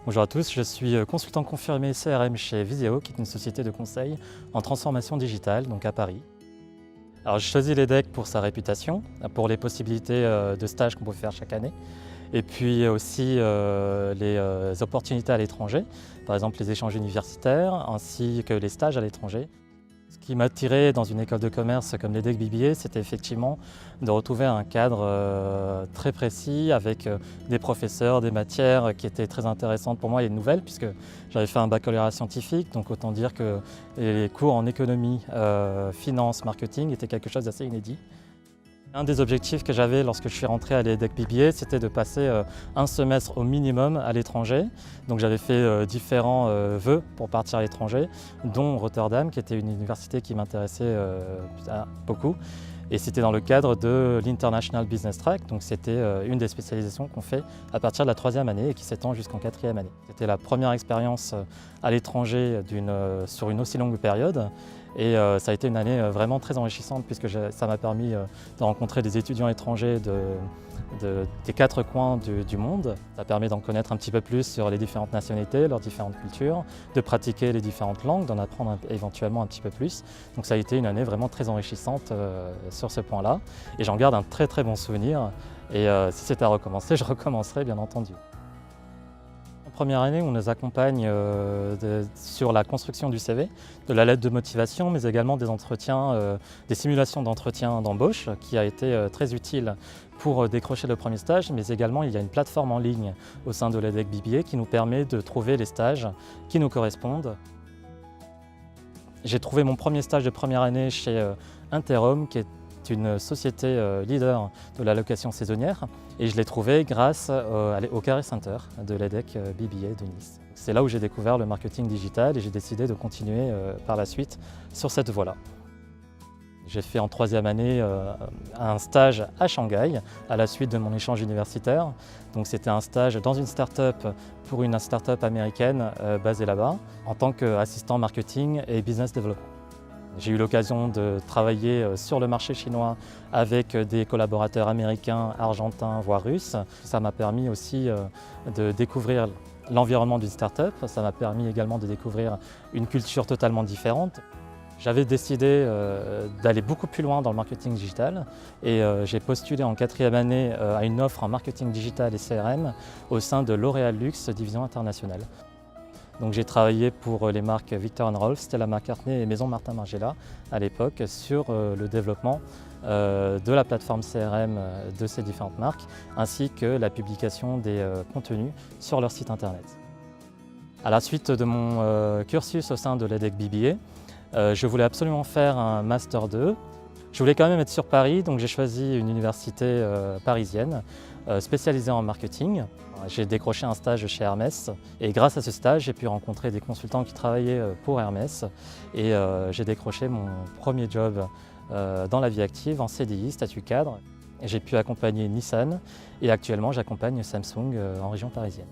Bonjour à tous, je suis consultant confirmé CRM chez Viséo, qui est une société de conseil en transformation digitale, donc à Paris. Alors j'ai choisi l'EDHEC pour sa réputation, pour les possibilités de stages qu'on peut faire chaque année, et puis aussi les opportunités à l'étranger, par exemple les échanges universitaires ainsi que les stages à l'étranger. Ce qui m'a attiré dans une école de commerce comme l'EDHEC BBA, c'était effectivement de retrouver un cadre très précis avec des professeurs, des matières qui étaient très intéressantes pour moi et nouvelles, puisque j'avais fait un baccalauréat scientifique, donc autant dire que les cours en économie, finance, marketing étaient quelque chose d'assez inédit. Un des objectifs que j'avais lorsque je suis rentré à l'EDHEC BBA, c'était de passer un semestre au minimum à l'étranger. Donc j'avais fait différents vœux pour partir à l'étranger, dont Rotterdam, qui était une université qui m'intéressait beaucoup. Et c'était dans le cadre de l'International Business Track, donc c'était une des spécialisations qu'on fait à partir de la 3e année et qui s'étend jusqu'en 4e année. C'était la première expérience à l'étranger sur une aussi longue période. Et ça a été une année vraiment très enrichissante, puisque ça m'a permis de rencontrer des étudiants étrangers des 4 coins du monde. Ça permet d'en connaître un petit peu plus sur les différentes nationalités, leurs différentes cultures, de pratiquer les différentes langues, d'en apprendre éventuellement un petit peu plus. Donc ça a été une année vraiment très enrichissante sur ce point-là. Et j'en garde un très très bon souvenir. Et si c'était à recommencer, je recommencerai bien entendu. En première année, on nous accompagne sur la construction du CV, de la lettre de motivation, mais également des entretiens, des simulations d'entretien d'embauche, qui a été très utile pour décrocher le premier stage, mais également il y a une plateforme en ligne au sein de l'EDHEC BBA qui nous permet de trouver les stages qui nous correspondent. J'ai trouvé mon premier stage de première année chez Interhome, qui est une société leader de la location saisonnière, et je l'ai trouvé grâce au Carré Center de l'EDHEC BBA de Nice. C'est là où j'ai découvert le marketing digital et j'ai décidé de continuer par la suite sur cette voie-là. J'ai fait en 3e année un stage à Shanghai à la suite de mon échange universitaire. Donc c'était un stage dans une start-up pour une start-up américaine basée là-bas en tant qu'assistant marketing et business development. J'ai eu l'occasion de travailler sur le marché chinois avec des collaborateurs américains, argentins, voire russes. Ça m'a permis aussi de découvrir l'environnement d'une start-up. Ça m'a permis également de découvrir une culture totalement différente. J'avais décidé d'aller beaucoup plus loin dans le marketing digital et j'ai postulé en 4e année à une offre en marketing digital et CRM au sein de L'Oréal Luxe, division internationale. Donc j'ai travaillé pour les marques Viktor & Rolf, Stella McCartney et Maison Martin Margiela à l'époque sur le développement de la plateforme CRM de ces différentes marques, ainsi que la publication des contenus sur leur site internet. À la suite de mon cursus au sein de l'EDHEC BBA, je voulais absolument faire un Master 2. Je voulais quand même être sur Paris, donc j'ai choisi une université parisienne spécialisée en marketing. J'ai décroché un stage chez Hermès et grâce à ce stage, j'ai pu rencontrer des consultants qui travaillaient pour Hermès et j'ai décroché mon premier job dans la vie active en CDI, statut cadre. J'ai pu accompagner Nissan et actuellement j'accompagne Samsung en région parisienne.